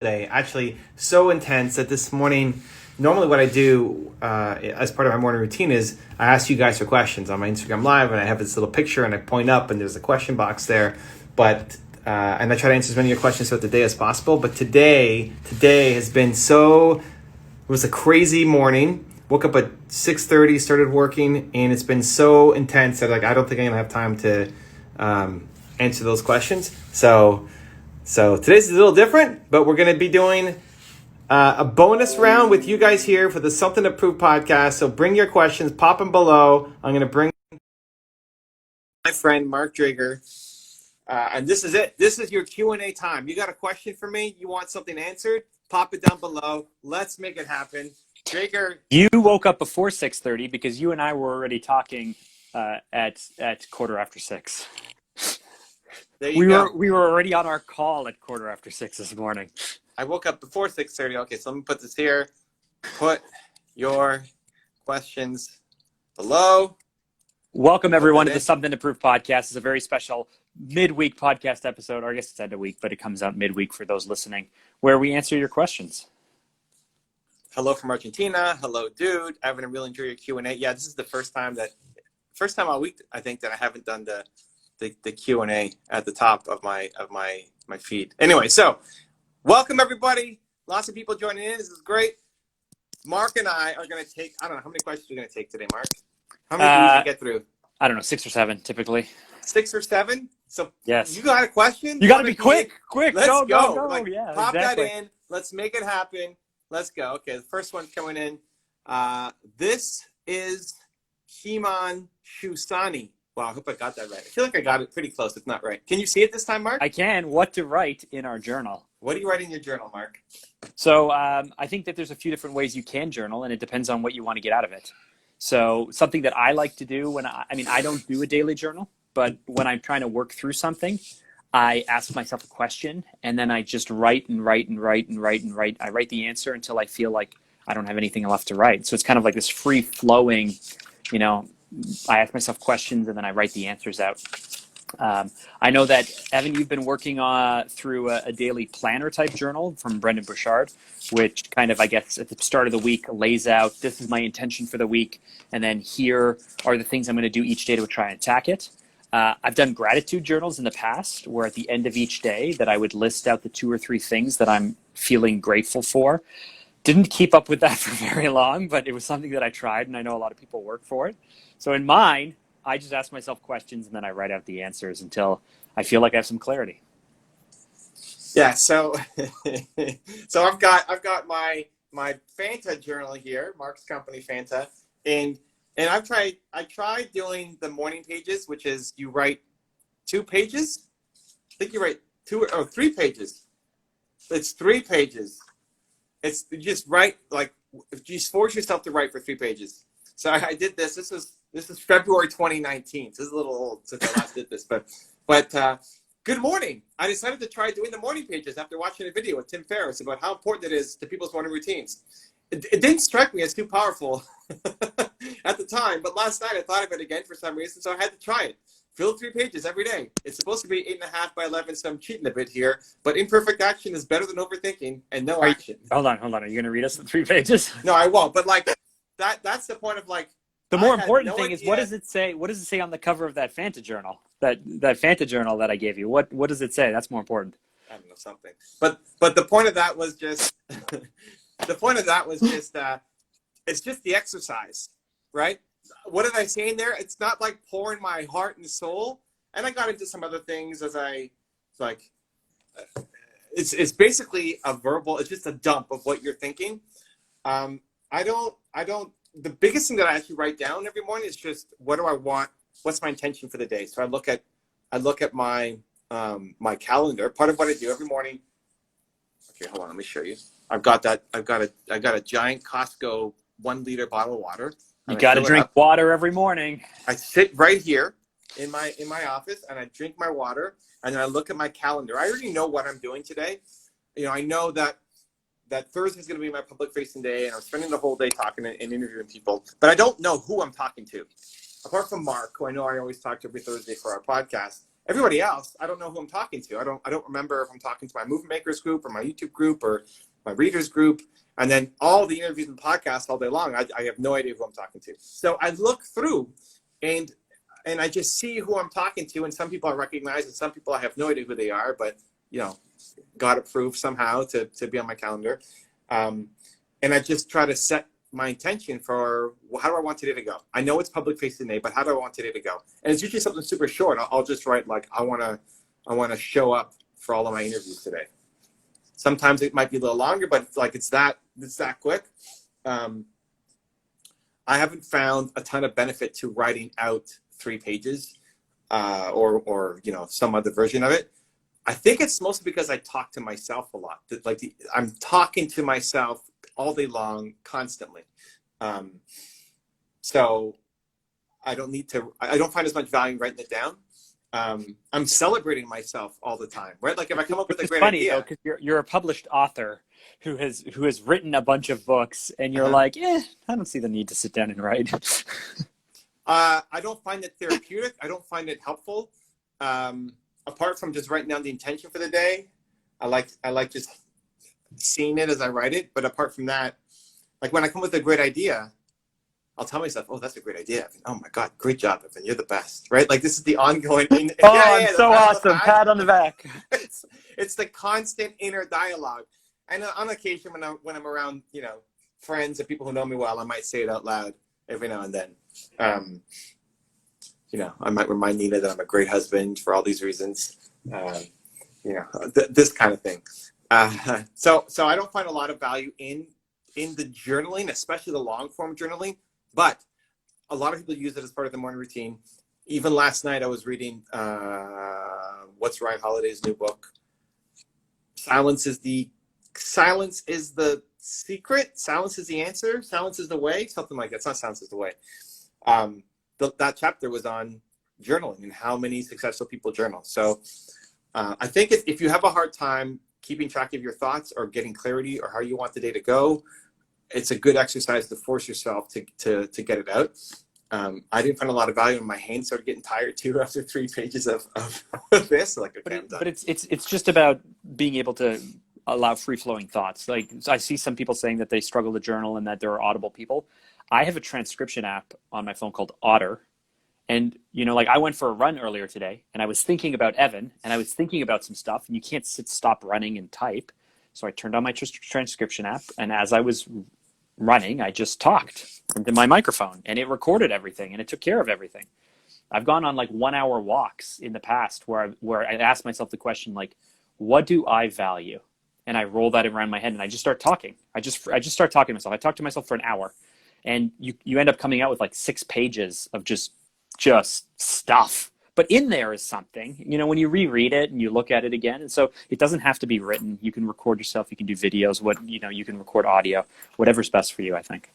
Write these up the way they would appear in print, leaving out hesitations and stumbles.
today. Actually, so intense that this morning, normally what I do as part of my morning routine is I ask you guys for questions on my Instagram Live, and I have this little picture and I point up and there's a question box there. But and I try to answer as many of your questions throughout the day as possible. But today has been it was a crazy morning. Woke up at 6:30, started working, and it's been so intense that I don't think I'm gonna have time to answer those questions. So today's a little different, but we're gonna be doing a bonus round with you guys here for the Something to Prove podcast. So bring your questions, pop them below. I'm gonna bring my friend Mark Drager, and this is it. This is your Q&A time. You got a question for me? You want something answered? Pop it down below. Let's make it happen. Drager, you woke up before 6:30 because you and I were already talking at 6:15. We were already on our call at 6:15 this morning. I woke up before 6:30. Okay, so let me put this here. Put your questions below. Welcome everyone to the Something to Prove podcast. It's a very special midweek podcast episode, or I guess it's end of week, but it comes out midweek for those listening, where we answer your questions. Hello from Argentina. Hello, dude. Evan, I really enjoy your Q&A. Yeah, this is the first time all week I think that I haven't done the Q&A at the top of my feed. Anyway, so welcome everybody. Lots of people joining in. This is great. Mark and I are going to take, I don't know, how many questions are you going to take today, Mark? How many do we get through? I don't know, 6 or 7 typically. 6 or 7? So yes. You got a question? You got to be quick. Let's go. Yeah, pop exactly. that in. Let's make it happen. Let's go. Okay, the first one's coming in. This is Himanshu Sahni. Wow, I hope I got that right. I feel like I got it pretty close. It's not right. Can you see it this time, Mark? I can. What to write in our journal. What do you write in your journal, Mark? So I think that there's a few different ways you can journal, and it depends on what you want to get out of it. So something that I like to do I don't do a daily journal, but when I'm trying to work through something, I ask myself a question, and then I just write and write and write and write and write. I write the answer until I feel like I don't have anything left to write. So it's kind of like this free flowing, I ask myself questions and then I write the answers out. I know that, Evan, you've been working through a daily planner type journal from Brendon Burchard, which kind of, I guess, at the start of the week lays out, this is my intention for the week, and then here are the things I'm going to do each day to try and attack it. I've done gratitude journals in the past where at the end of each day that I would list out the 2 or 3 things that I'm feeling grateful for. Didn't keep up with that for very long, but it was something that I tried, and I know a lot of people work for it. So in mine, I just ask myself questions and then I write out the answers until I feel like I have some clarity. Yeah, so I've got my Fanta journal here, Mark's company Fanta, and I tried doing the morning pages, which is you write 2 pages. I think you write 3 pages. It's 3 pages. It's you just write, like, you just force yourself to write for 3 pages. So I did this. This is February 2019. So this is a little old since I last did this, but good morning. I decided to try doing the morning pages after watching a video with Tim Ferriss about how important it is to people's morning routines. It didn't strike me as too powerful at the time, but last night I thought of it again for some reason, so I had to try it. Fill 3 pages every day. It's supposed to be 8.5 by 11, so I'm cheating a bit here, but imperfect action is better than overthinking and no action. Hold on. Are you going to read us the 3 pages? No, I won't, but that's the point of the more important thing is, what does it say? What does it say on the cover of that Fanta journal? That Fanta journal that I gave you. What does it say? That's more important. I don't know, something. But the point of that was just it's just the exercise, right? What did I say in there? It's not like pouring my heart and soul. And I got into some other things it's basically a verbal. It's just a dump of what you're thinking. The biggest thing that I actually write down every morning is just, what do I want? What's my intention for the day? So I look at my my calendar. Part of what I do every morning. Okay, hold on, let me show you. I've got a giant Costco 1-liter bottle of water. You got to drink water every morning. I sit right here in my office and I drink my water, and then I look at my calendar. I already know what I'm doing today. I know that Thursday is going to be my public-facing day, and I'm spending the whole day talking and interviewing people. But I don't know who I'm talking to. Apart from Mark, who I know I always talk to every Thursday for our podcast, everybody else, I don't know who I'm talking to. I don't remember if I'm talking to my movement makers group or my YouTube group or my readers group. And then all the interviews and podcasts all day long, I have no idea who I'm talking to. So I look through and I just see who I'm talking to. And some people I recognize and some people I have no idea who they are, but got approved somehow to be on my calendar. And I just try to set my intention for how do I want today to go? I know it's public facing today, but how do I want today to go? And it's usually something super short. I'll just write like, I want to show up for all of my interviews today. Sometimes it might be a little longer, but it's that quick. I haven't found a ton of benefit to writing out 3 pages or some other version of it. I think it's mostly because I talk to myself a lot. I'm talking to myself all day long, constantly. So I don't find as much value writing it down. I'm celebrating myself all the time, right? Like if I come up with a great idea. Though, because you're a published author who has written a bunch of books, and you're like, I don't see the need to sit down and write. I don't find it therapeutic. I don't find it helpful. Apart from just writing down the intention for the day, I like just seeing it as I write it. But apart from that, like when I come with a great idea, I'll tell myself, "Oh, that's a great idea. Evan. Oh my God, great job, Evan. You're the best." Right? Like this is the ongoing. I'm so awesome. Pat on the back. It's the constant inner dialogue. And on occasion, when I'm around, friends and people who know me well, I might say it out loud every now and then. I might remind Nina that I'm a great husband for all these reasons. This kind of thing. So I don't find a lot of value in the journaling, especially the long form journaling. But a lot of people use it as part of the morning routine. Even last night, I was reading what's Ryan Holiday's new book. Silence is the secret. Silence is the answer. Silence is the way. Something like that. It's not silence is the way. That chapter was on journaling and how many successful people journal. So I think if you have a hard time keeping track of your thoughts or getting clarity or how you want the day to go, it's a good exercise to force yourself to get it out. I didn't find a lot of value, and my hands started getting tired too after 3 pages of this. But it's just about being able to allow free-flowing thoughts. Like I see some people saying that they struggle to journal and that there are audible people. I have a transcription app on my phone called Otter. And, I went for a run earlier today and I was thinking about Evan and I was thinking about some stuff, and you can't stop running and type. So I turned on my transcription app, and as I was running, I just talked into my microphone and it recorded everything and it took care of everything. I've gone on 1 hour walks in the past where I asked myself the question, what do I value? And I roll that around my head and I just start talking. I just start talking to myself. I talk to myself for an hour, and you end up coming out with 6 pages of just stuff. But in there is something, when you reread it and you look at it again. And so it doesn't have to be written. You can record yourself. You can do videos. You can record audio, whatever's best for you, I think.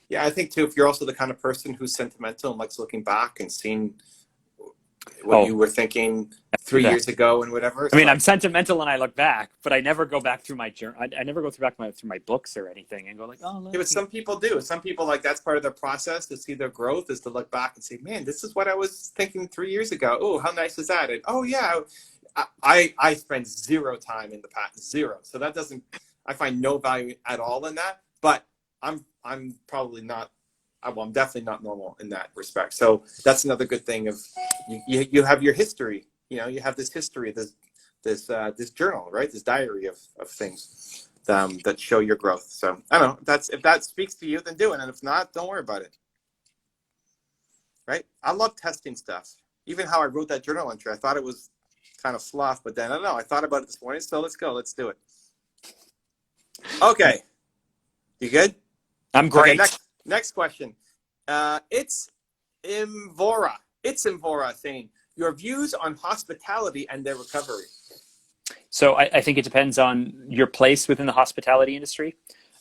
Yeah, I think too, if you're also the kind of person who's sentimental and likes looking back and seeing what you were thinking 3 years ago and whatever. I mean, I'm sentimental and I look back, but I never go back through my journal. I never go through my books or anything and go yeah, but some people do. Some people that's part of their process to see their growth is to look back and say, man, this is what I was thinking 3 years ago. Oh, how nice is that? And I spend 0 time in the past, 0. So I find no value at all in that, but I'm probably not, I'm definitely not normal in that respect. So that's another good thing of you have your history, you have this history, this journal, right? This diary of things that show your growth. So I don't know, if that speaks to you, then do it. And if not, don't worry about it. Right? I love testing stuff. Even how I wrote that journal entry, I thought it was kind of fluff, but then I don't know, I thought about it this morning. So let's go, let's do it. Okay. You good? I'm great. Okay, next question. It's Imvora saying, your views on hospitality and their recovery. So I think it depends on your place within the hospitality industry.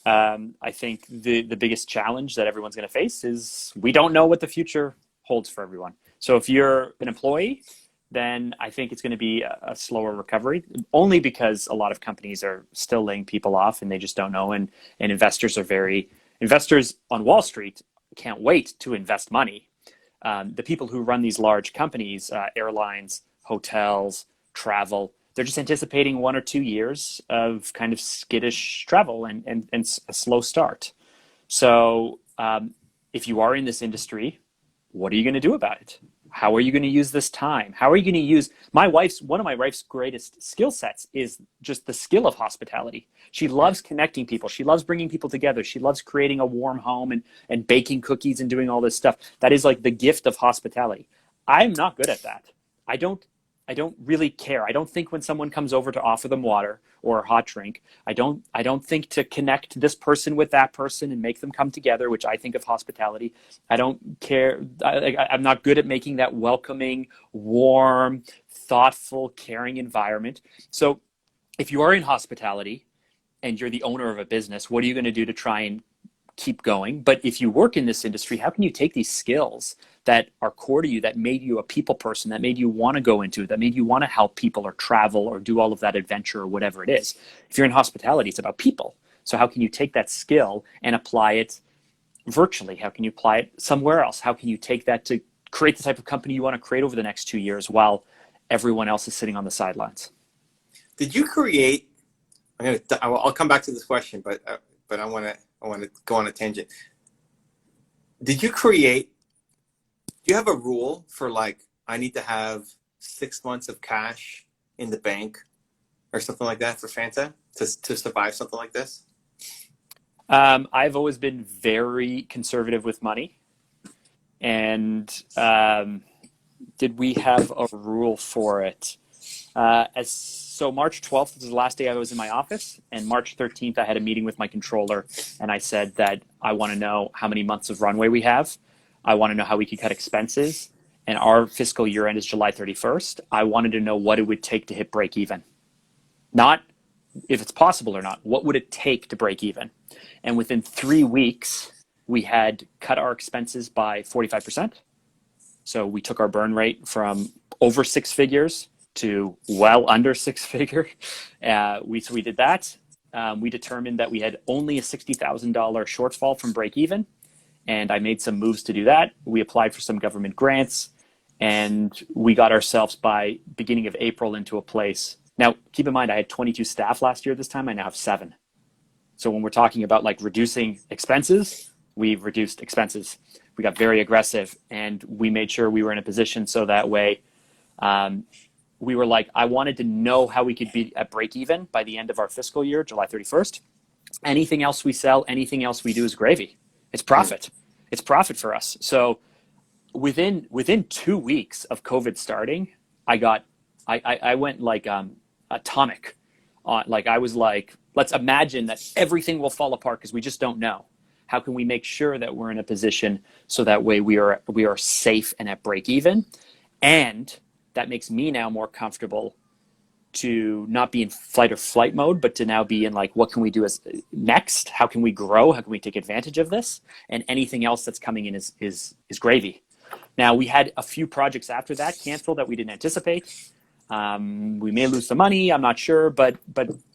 I think the biggest challenge that everyone's going to face is we don't know what the future holds for everyone. So if you're an employee, then I think it's going to be a slower recovery, only because a lot of companies are still laying people off and they just don't know. And investors on Wall Street can't wait to invest money. The people who run these large companies, airlines, hotels, travel. They're just anticipating 1 or 2 years of kind of skittish travel and a slow start. So if you are in this industry, what are you going to do about it? How are you going to use this time? How are you going to use one of my wife's greatest skill sets is just the skill of hospitality. She loves connecting people. She loves bringing people together. She loves creating a warm home and baking cookies and doing all this stuff. That is like the gift of hospitality. I'm not good at that. I don't really care. I don't think when someone comes over to offer them water or a hot drink, I don't think to connect this person with that person and make them come together, which I think of hospitality. I don't care. I'm not good at making that welcoming, warm, thoughtful, caring environment. So if you are in hospitality and you're the owner of a business, what are you going to do to try and keep going? But if you work in this industry, how can you take these skills that are core to you, that made you a people person, that made you want to go into it, that made you want to help people or travel or do all of that adventure or whatever it is? If you're in hospitality, it's about people. So how can you take that skill and apply it virtually? How can you apply it somewhere else? How can you take that to create the type of company you want to create over the next 2 years while everyone else is sitting on the sidelines? Did you create? I'll come back to this question, but I want to go on a tangent. Did you create? Do you have a rule for like I need to have 6 months of cash in the bank or something like that for Fanta to survive something like this? I've always been very conservative with money, and did we have a rule for it? So March 12th was the last day I was in my office, and March 13th I had a meeting with my controller, and I said that I want to know how many months of runway we have. I want to know how we could cut expenses, and our fiscal year end is July 31st. I wanted to know what it would take to hit break even. Not if it's possible or not, what would it take to break even? And within 3 weeks, we had cut our expenses by 45%. So we took our burn rate from over 6 figures to well under 6 figure. We did that. We determined that we had only a $60,000 shortfall from break even. And I made some moves to do that. We applied for some government grants, and we got ourselves by beginning of April into a place. Now, keep in mind, I had 22 staff last year this time. I now have 7. So when we're talking about like reducing expenses, we've reduced expenses. We got very aggressive, and we made sure we were in a position so that way we were like, I wanted to know how we could be at break even by the end of our fiscal year, July 31st. Anything else we sell, anything else we do is gravy. It's profit. It's profit for us. So within 2 weeks of COVID starting, I went like atomic. Like I was like, let's imagine that everything will fall apart because we just don't know. How can we make sure that we're in a position so that way we are safe and at break even? And that makes me now more comfortable to not be in fight or flight mode, but to now be in like, what can we do as next? How can we grow? How can we take advantage of this? And anything else that's coming in is gravy. Now, we had a few projects after that canceled that we didn't anticipate. We may lose some money, I'm not sure, but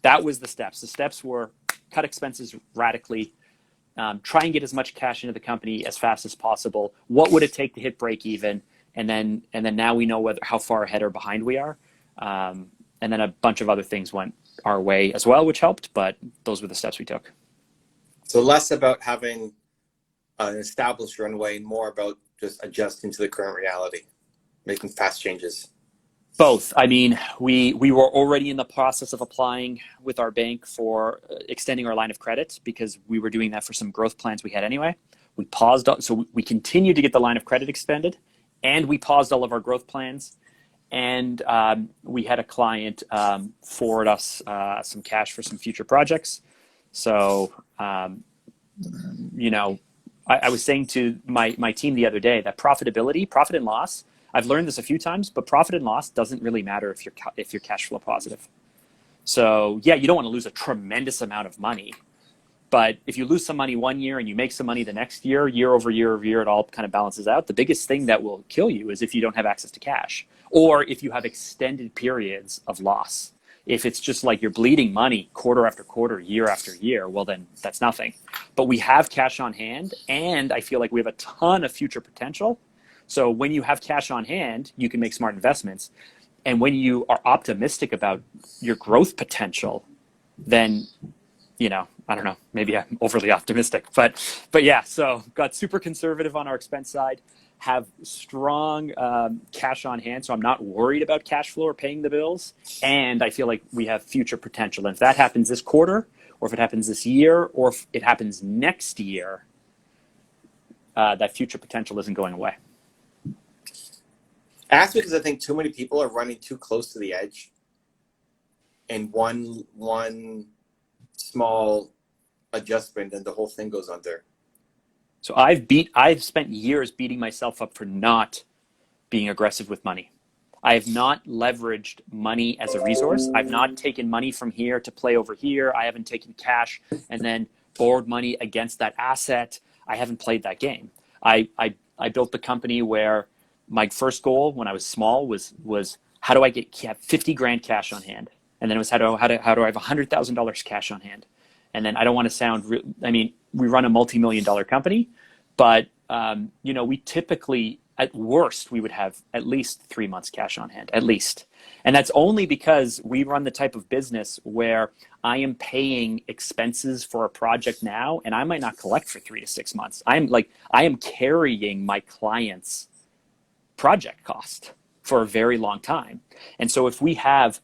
that was the steps. The steps were cut expenses radically, try and get as much cash into the company as fast as possible. What would it take to hit break even? And then now we know how far ahead or behind we are. And then a bunch of other things went our way as well, which helped, but those were the steps we took. So less about having an established runway, more about just adjusting to the current reality, making fast changes. Both. I mean, we were already in the process of applying with our bank for extending our line of credit because we were doing that for some growth plans we had anyway. We paused, so we continued to get the line of credit extended, and we paused all of our growth plans. And we had a client forward us some cash for some future projects. So, I was saying to my team the other day that profit and loss, I've learned this a few times, but profit and loss doesn't really matter if you're cash flow positive. So yeah, you don't want to lose a tremendous amount of money. But if you lose some money one year and you make some money the next year, year over year, it all kind of balances out. The biggest thing that will kill you is if you don't have access to cash or if you have extended periods of loss. If it's just like you're bleeding money quarter after quarter, year after year, well, then that's nothing. But we have cash on hand, and I feel like we have a ton of future potential. So when you have cash on hand, you can make smart investments. And when you are optimistic about your growth potential, then, I don't know, maybe I'm overly optimistic, but yeah, so got super conservative on our expense side, have strong cash on hand, so I'm not worried about cash flow or paying the bills, and I feel like we have future potential. And if that happens this quarter, or if it happens this year, or if it happens next year, that future potential isn't going away. Ask because I think too many people are running too close to the edge, and one small adjustment and the whole thing goes under. So I've spent years beating myself up for not being aggressive with money. I have not leveraged money as a resource. I've not taken money from here to play over here. I haven't taken cash and then borrowed money against that asset. I haven't played that game. I built the company where my first goal when I was small was how do I have 50 grand cash on hand? And then it was how do I have $100,000 cash on hand? And then I don't want to sound we run a multi-million-dollar company, but we typically, at worst, we would have at least 3 months cash on hand, at least. And that's only because we run the type of business where I am paying expenses for a project now, and I might not collect for 3 to 6 months. I am carrying my clients' project cost for a very long time. And so if we have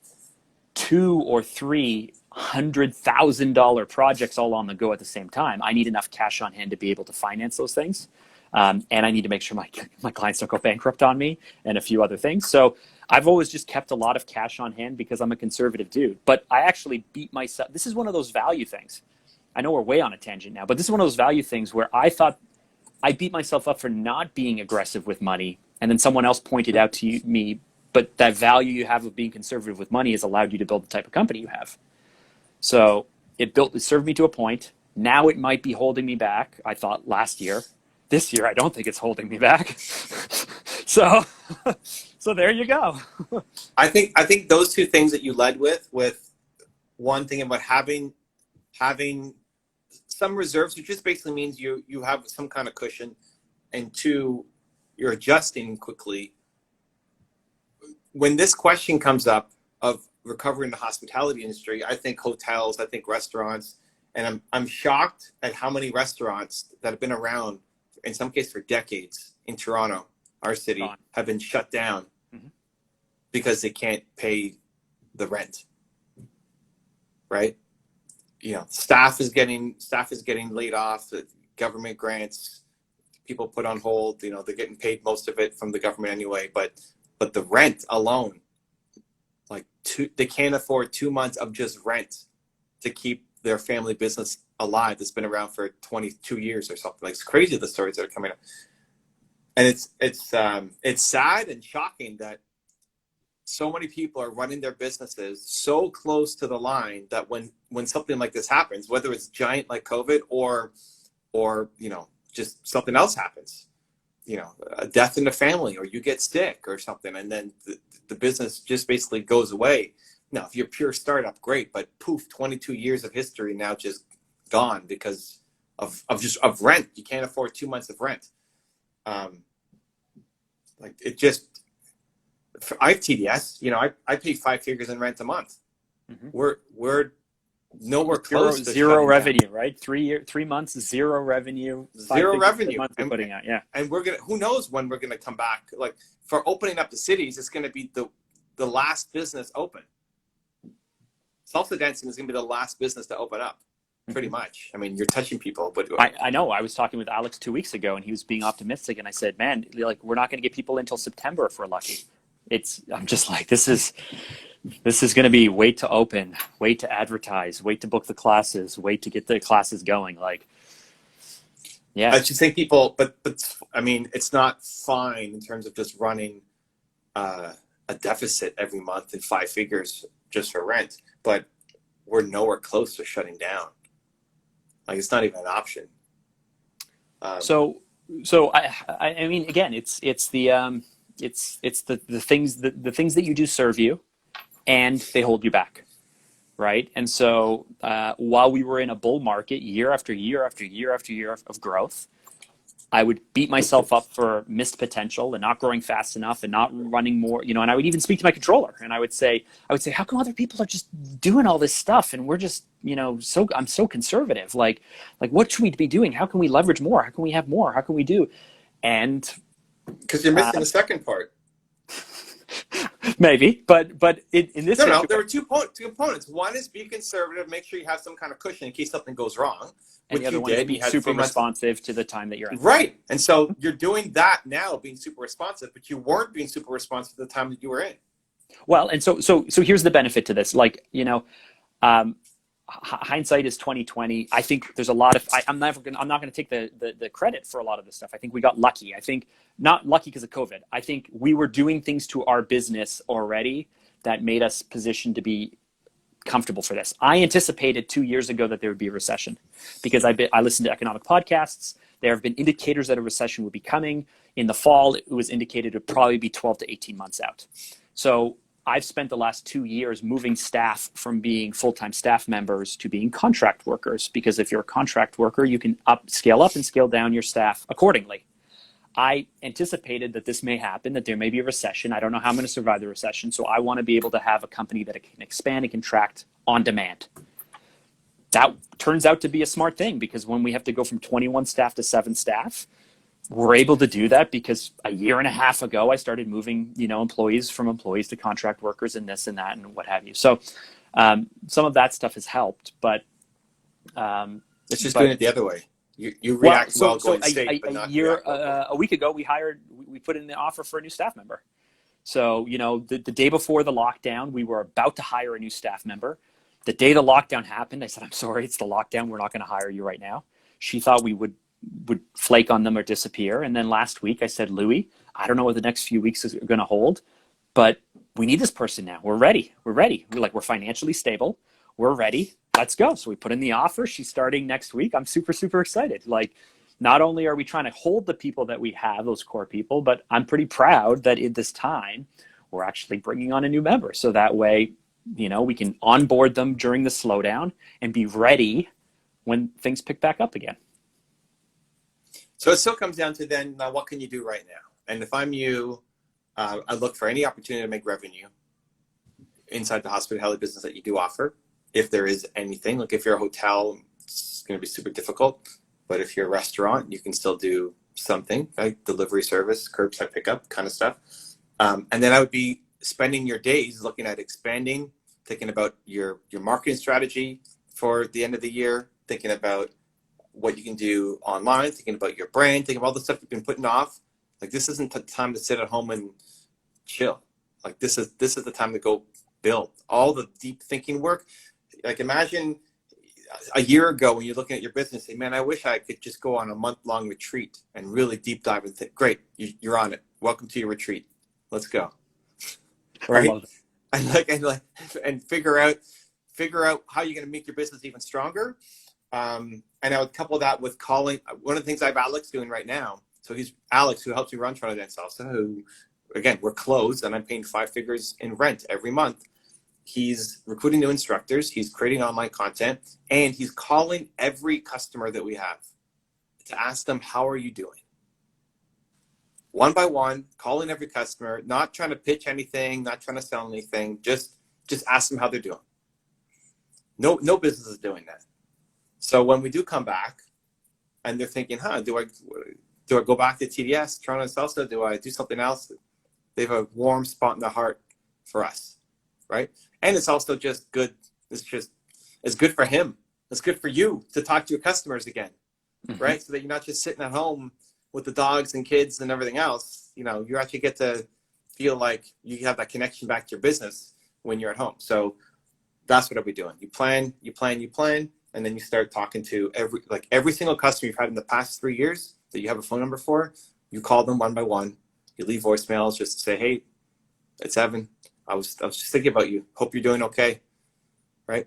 2 or 3 $100,000 projects all on the go at the same time, I need enough cash on hand to be able to finance those things. And I need to make sure my clients don't go bankrupt on me and a few other things. So I've always just kept a lot of cash on hand because I'm a conservative dude. But I actually beat myself. This is one of those value things. I know we're way on a tangent now, but this is one of those value things where I thought I beat myself up for not being aggressive with money. And then someone else pointed out to me, but that value you have of being conservative with money has allowed you to build the type of company you have. So it served me to a point. Now it might be holding me back. I thought last year. This year, I don't think it's holding me back. So there you go. I think those two things that you led with one thing about having some reserves, which just basically means you have some kind of cushion, and two, you're adjusting quickly. When this question comes up of recovering the hospitality industry, I think hotels, I think restaurants, and I'm shocked at how many restaurants that have been around, in some cases for decades, in Toronto, our city, have been shut down because they can't pay the rent. Right? Staff is getting laid off. The government grants, people put on hold. They're getting paid most of it from the government anyway. But the rent alone, they can't afford 2 months of just rent to keep their family business alive that's been around for 22 years or something. It's crazy, the stories that are coming up. And it's sad and shocking that so many people are running their businesses so close to the line that when something like this happens, whether it's giant like COVID or just something else happens, a death in the family, or you get sick or something, and then the business just basically goes away. Now, if you're a pure startup, great, but poof, 22 years of history now just gone because of rent. You can't afford 2 months of rent. I have TDS. I pay 5 figures in rent a month. Mm-hmm. We're nowhere close to zero revenue, down. Right? 3 months, zero revenue, zero revenue. And putting out, yeah. And who knows when we're gonna come back? For opening up the cities, it's gonna be the last business open. Salsa dancing is gonna be the last business to open up. Pretty much. You're touching people, but I know. I was talking with Alex 2 weeks ago, and he was being optimistic, and I said, "Man, we're not going to get people until September if we're lucky." I'm just like, this is going to be wait to open, wait to advertise, wait to book the classes, wait to get the classes going. Yeah. I just think people, but it's not fine in terms of just running a deficit every month in 5 figures just for rent, but we're nowhere close to shutting down. It's not even an option. So again, it's the things that you do serve you, and they hold you back, right? And so while we were in a bull market, year after year after year after year of growth, I would beat myself up for missed potential and not growing fast enough and not running more, and I would even speak to my controller and I would say, how come other people are just doing all this stuff and we're just, I'm so conservative. Like what should we be doing? How can we leverage more? How can we have more? How can we do? And because you're missing the second part. Maybe, but in this no, there were two components. One is be conservative, make sure you have some kind of cushion in case something goes wrong. And the other one is be super responsive to the time that you're in. Right. And so you're doing that now, being super responsive, but you weren't being super responsive to the time that you were in. Well, and so here's the benefit to this. Like, hindsight is 2020. I think there's a lot of, I'm not going to take the credit for a lot of this stuff. I think we got lucky. I think not lucky because of COVID. I think we were doing things to our business already that made us positioned to be comfortable for this. I anticipated 2 years ago that there would be a recession because I listened to economic podcasts. There have been indicators that a recession would be coming. In the fall, it was indicated it would probably be 12 to 18 months out. So I've spent the last 2 years moving staff from being full-time staff members to being contract workers, because if you're a contract worker, you can scale up and scale down your staff accordingly. I anticipated that this may happen, that there may be a recession. I don't know how I'm going to survive the recession, so I want to be able to have a company that can expand and contract on demand. That turns out to be a smart thing, because when we have to go from 21 staff to 7 staff, we're able to do that because a year and a half ago, I started moving, employees to contract workers and this and that and what have you. So some of that stuff has helped, but it's just doing it the other way. You react well going state, but not a week ago, we put in the offer for a new staff member. So, the day before the lockdown, we were about to hire a new staff member. The day the lockdown happened, I said, I'm sorry, it's the lockdown. We're not going to hire you right now. She thought we would flake on them or disappear. And then last week I said, Louis, I don't know what the next few weeks is going to hold, but we need this person now. We're ready. We're financially stable. We're ready. Let's go. So we put in the offer. She's starting next week. I'm super, super excited. Like, not only are we trying to hold the people that we have, those core people, but I'm pretty proud that at this time we're actually bringing on a new member. So that way, we can onboard them during the slowdown and be ready when things pick back up again. So it still comes down to then, what can you do right now? And if I'm you, I look for any opportunity to make revenue inside the hospitality business that you do offer. If there is anything, like if you're a hotel, it's going to be super difficult. But if you're a restaurant, you can still do something, like delivery service, curbside pickup kind of stuff. And then I would be spending your days looking at expanding, thinking about your marketing strategy for the end of the year, thinking about what you can do online, thinking about your brand, thinking about all the stuff you've been putting off. Like, this isn't the time to sit at home and chill. Like, this is the time to go build all the deep thinking work. Like, imagine a year ago when you're looking at your business, say, man, I wish I could just go on a month-long retreat and really deep dive and think, great, you're on it. Welcome to your retreat. Let's go. Right? And figure out how you're going to make your business even stronger. And I would couple that with calling. One of the things I have Alex doing right now. So he's Alex, who helps me run Toronto Dance Salsa, who, again, we're closed and I'm paying 5 figures in rent every month. He's recruiting new instructors. He's creating online content, and he's calling every customer that we have to ask them, how are you doing? One by one, calling every customer, not trying to pitch anything, not trying to sell anything, just ask them how they're doing. No business is doing that. So when we do come back and they're thinking, do I go back to TDS, Toronto Salsa? Do I do something else? They have a warm spot in the heart for us, right? And it's also just good. It's good for him. It's good for you to talk to your customers again, right? So that you're not just sitting at home with the dogs and kids and everything else. You actually get to feel like you have that connection back to your business when you're at home. So that's what I'll be doing. You plan, and then you start talking to every single customer you've had in the past 3 years that you have a phone number for. You call them one by one. You leave voicemails just to say, hey, it's Evan. I was just thinking about you. Hope you're doing okay, right?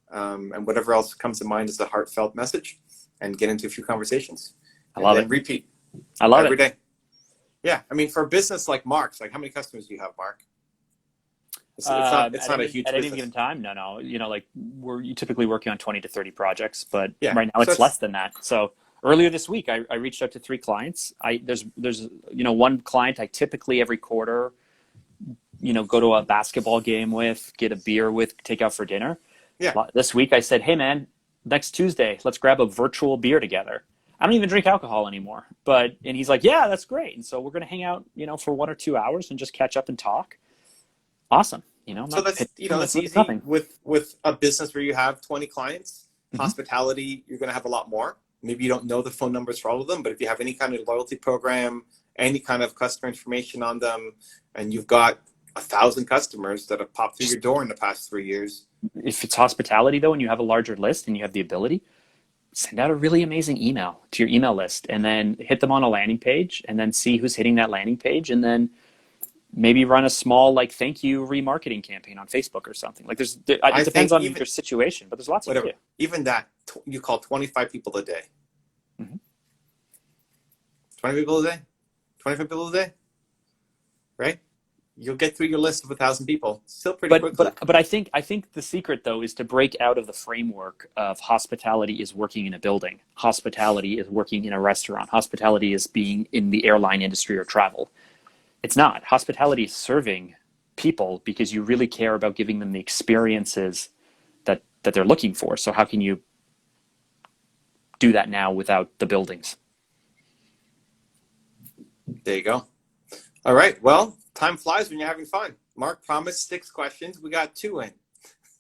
And whatever else comes to mind is a heartfelt message, and get into a few conversations. I love it. And repeat. I love every day. Yeah, I mean, for a business like Mark's, like, how many customers do you have, Mark? It's not a huge at business. any given time. No. We're typically working on 20 to 30 projects, but yeah. right now it's less than that. So Earlier this week, I reached out to 3 clients. There's one client I typically every quarter, go to a basketball game with, get a beer with, take out for dinner. Yeah. This week I said, hey man, next Tuesday, let's grab a virtual beer together. I don't even drink alcohol anymore, and he's like, yeah, that's great. And so we're going to hang out, for 1 or 2 hours and just catch up and talk. Awesome. So that's easy with a business where you have 20 clients. Mm-hmm. Hospitality, you're going to have a lot more. Maybe you don't know the phone numbers for all of them, but if you have any kind of loyalty program, any kind of customer information on them, and you've got 1,000 customers that have popped through your door in the past 3 years. If it's hospitality though, and you have a larger list and you have the ability, send out a really amazing email to your email list and then hit them on a landing page and then see who's hitting that landing page, and then maybe run a small thank you remarketing campaign on Facebook or something. It depends on your situation, but there's lots of you. Even that, you call 25 people a day. Mm-hmm. 20 people a day? 25 people a day? Right? You'll get through your list of 1,000 people still pretty quickly. But I think the secret though is to break out of the framework of hospitality is working in a building, hospitality is working in a restaurant, hospitality is being in the airline industry or travel. It's not. Hospitality is serving people because you really care about giving them the experiences that they're looking for. So how can you do that now without the buildings? There you go. All right. Well, time flies when you're having fun. Mark promised 6 questions. We got 2 in.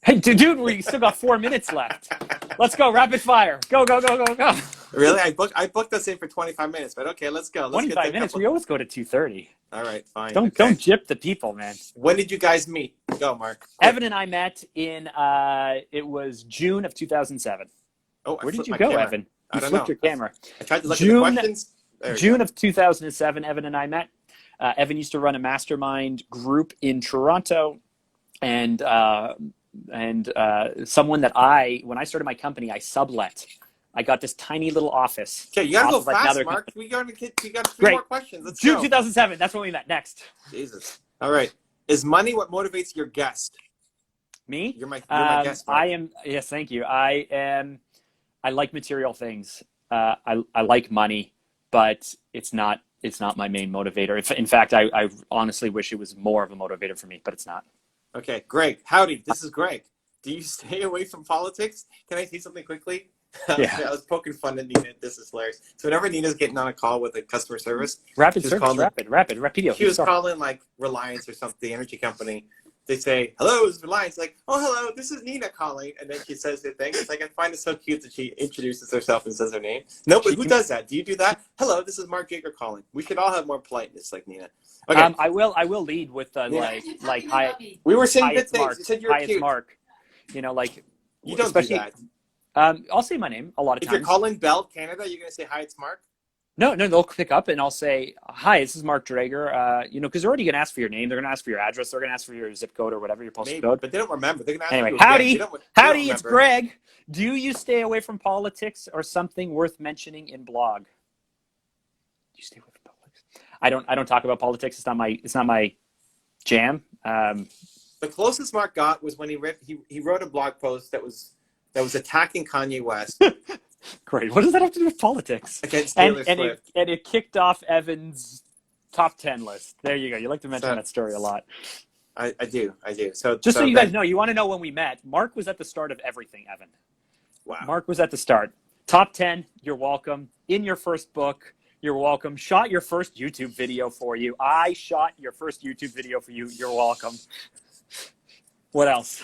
Hey, dude, we still got 4 minutes left. Let's go. Rapid fire. Go, go, go, go, go. Really? I booked us in for 25 minutes, but okay, let's go. 25 minutes? We always go to 2:30. All right, fine. Don't gyp the people, man. When did you guys meet? Go, Mark. Evan and I met in, it was June of 2007. Oh, where did you go, camera. Evan? You flipped your camera. I tried to look at the questions. June of 2007, Evan and I met. Evan used to run a mastermind group in Toronto, and someone that when I started my company, I sublet. I got this tiny little office. Okay, you gotta go fast, Mark. We got 3 more questions. Let's June go. 2007. That's when we met. Next. Jesus. All right. Is money what motivates your guest? Me? You're my guest. Mark. I am. Yes, thank you. I like material things. I like money, but it's not my main motivator. In fact, I honestly wish it was more of a motivator for me, but it's not. Okay, Greg. Howdy. This is Greg. Do you stay away from politics? Can I say something quickly? Yeah. I was poking fun at Nina. This is hilarious. So whenever Nina's getting on a call with a customer service, rapidio. She was calling Reliance or something, the energy company. They say, hello, this is Reliance. Like, oh, hello, this is Nina calling. And then she says the thing. It's I find it so cute that she introduces herself and says her name. No, but who does that? Do you do that? Hello, this is Mark Jager calling. We should all have more politeness like Nina. Okay. I will lead with hi. We were saying good things. You said you're cute. It's Mark. You don't do that. I'll say my name a lot of times. If you're calling Bell Canada, you're going to say, hi, it's Mark? No, they'll pick up and I'll say, hi, this is Mark Drager. Because they're already going to ask for your name. They're going to ask for your address. They're going to ask for your zip code or whatever your postal code. But they don't remember. They're going to ask anyway, howdy, it's Greg. Do you stay away from politics or something worth mentioning in blog? Do you stay away from politics? I don't talk about politics. It's not my jam. The closest Mark got was when he wrote a blog post that was attacking Kanye West. Great. What does that have to do with politics? Against Taylor Swift. And it kicked off Evan's top 10 list. There you go. You like to mention that story a lot. I do. So you guys know, you want to know when we met, Mark was at the start of everything, Evan. Wow. Mark was at the start. Top 10, you're welcome. In your first book, you're welcome. Shot your first YouTube video for you. I shot your first YouTube video for you. You're welcome. What else?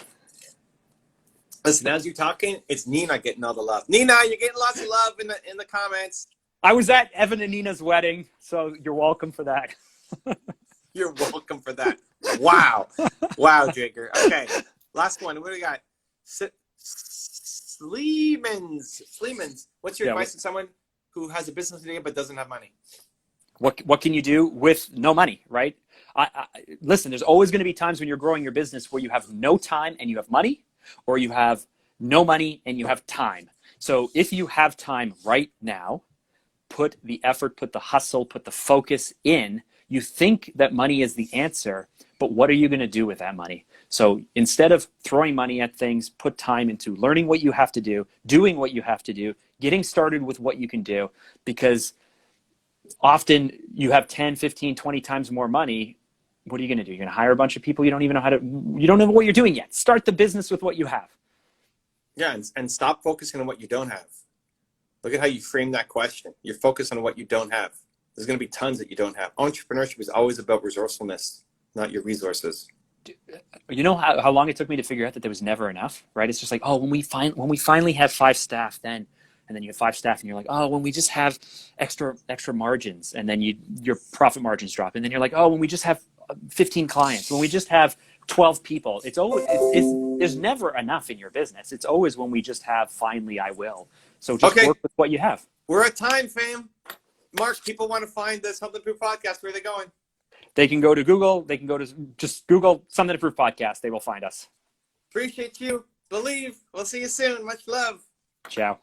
Listen, as you're talking, it's Nina getting all the love. Nina, you're getting lots of love in the comments. I was at Evan and Nina's wedding, so you're welcome for that. You're welcome for that. Wow. Wow, Jager. Okay, last one. What do we got? Sleemans. What's your advice to someone who has a business idea but doesn't have money? What can you do with no money, right? Listen, there's always going to be times when you're growing your business where you have no time and you have money, or you have no money and you have time. So if you have time right now, put the effort, put the hustle, put the focus in. You think that money is the answer, but what are you going to do with that money? So instead of throwing money at things, put time into learning what you have to do, doing what you have to do, getting started with what you can do, because often you have 10, 15, 20 times more money. What are you going to do? You're going to hire a bunch of people you don't even know you don't know what you're doing yet. Start the business with what you have. Yeah, and stop focusing on what you don't have. Look at how you frame that question. You're focused on what you don't have. There's going to be tons that you don't have. Entrepreneurship is always about resourcefulness, not your resources. You know how long it took me to figure out that there was never enough, right? It's just like, oh, when we finally have 5 staff, then, and then you have 5 staff, and you're like, oh, when we just have extra margins, and then your profit margins drop, and then you're like, oh, when we just have 15 clients, when we just have 12 people, there's never enough in your business. It's always when we just have finally I will. So just work with what you have. We're at time, fam. Mark, people want to find the Something to Prove podcast. Where are they going? They can go to Google. They can go to just Google Something to Prove podcast. They will find us. Appreciate you. Believe. We'll see you soon. Much love. Ciao.